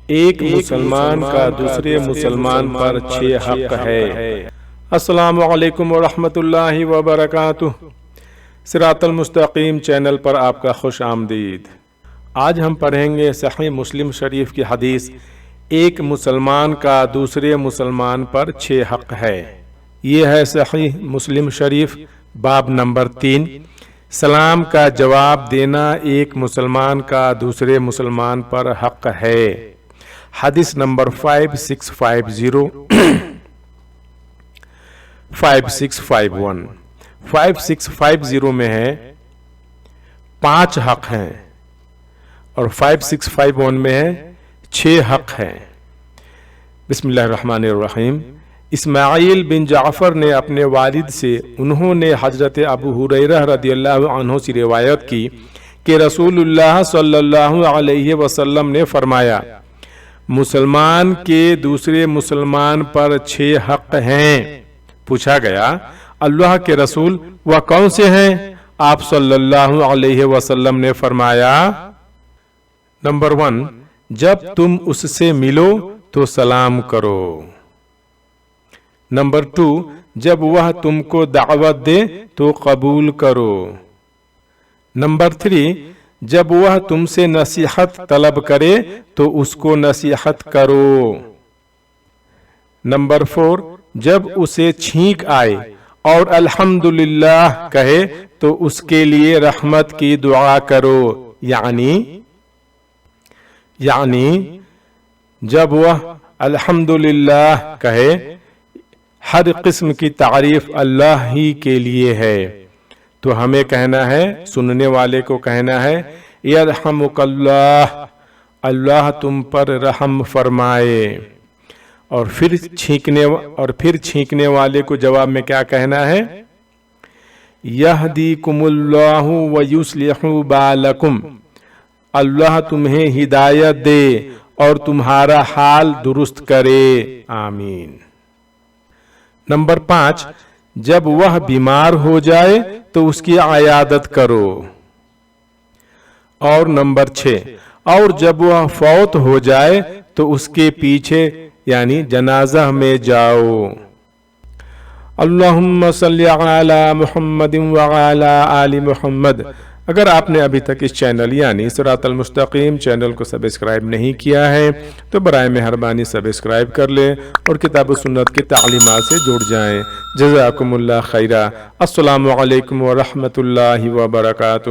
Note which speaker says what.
Speaker 1: ایک مسلمان کا دوسرے مسلمان پر 6 حق ہے۔ السلام علیکم ورحمۃ اللہ وبرکاتہ۔ صراط المستقیم چینل پر آپ کا خوش آمدید۔ آج ہم پڑھیں گے صحیح مسلم شریف کی حدیث، ایک مسلمان کا دوسرے مسلمان پر 6 حق ہے۔ یہ ہے صحیح مسلم شریف باب نمبر 3، سلام کا جواب دینا ایک مسلمان کا دوسرے مسلمان پر حق ہے۔ حدیث نمبر 5650 5651 5650 میں ہے 5 حق ہیں اور 5651 میں ہے 6 حق ہیں۔ بسم اللہ الرحمن الرحیم۔ اسماعیل بن جعفر نے اپنے والد سے، انہوں نے حضرت ابو ہریرہ رضی اللہ عنہ سے روایت کی کہ رسول اللہ صلی اللہ علیہ وسلم نے فرمایا، مسلمان کے دوسرے مسلمان پر 6 حق ہیں۔ پوچھا گیا، اللہ کے رسول وہ کون سے ہیں؟ آپ صلی اللہ علیہ وسلم نے فرمایا، نمبر 1، جب تم اس سے ملو تو سلام کرو۔ نمبر 2، جب وہ تم کو دعوت دے تو قبول کرو۔ نمبر 3، جب وہ تم سے نصیحت طلب کرے تو اس کو نصیحت کرو۔ نمبر 4، جب اسے چھینک آئے اور الحمدللہ کہے تو اس کے لیے رحمت کی دعا کرو، یعنی جب وہ الحمدللہ کہے، ہر قسم کی تعریف اللہ ہی کے لیے ہے، تو ہمیں کہنا ہے، سننے والے کو کہنا ہے، یرحمک اللہ، اللہ تم پر رحم فرمائے۔ اور پھر چھینکنے والے کو جواب میں کیا کہنا ہے؟ یہدیکم اللہ ویصلح بالکم، اللہ تمہیں ہدایت دے اور تمہارا حال درست کرے، آمین۔ نمبر 5، جب وہ بیمار ہو جائے تو اس کی عیادت کرو۔ اور نمبر 6، اور جب وہ فوت ہو جائے تو اس کے پیچھے یعنی جنازہ میں جاؤ۔ اللہم صلی علی محمد وعلی آل محمد۔ اگر آپ نے ابھی تک اس چینل یعنی صراط المستقیم چینل کو سبسکرائب نہیں کیا ہے تو برائے مہربانی سبسکرائب کر لیں اور کتاب و سنت کی تعلیمات سے جڑ جائیں۔ جزاکم اللہ خیرا۔ السلام علیکم ورحمۃ اللہ وبرکاتہ۔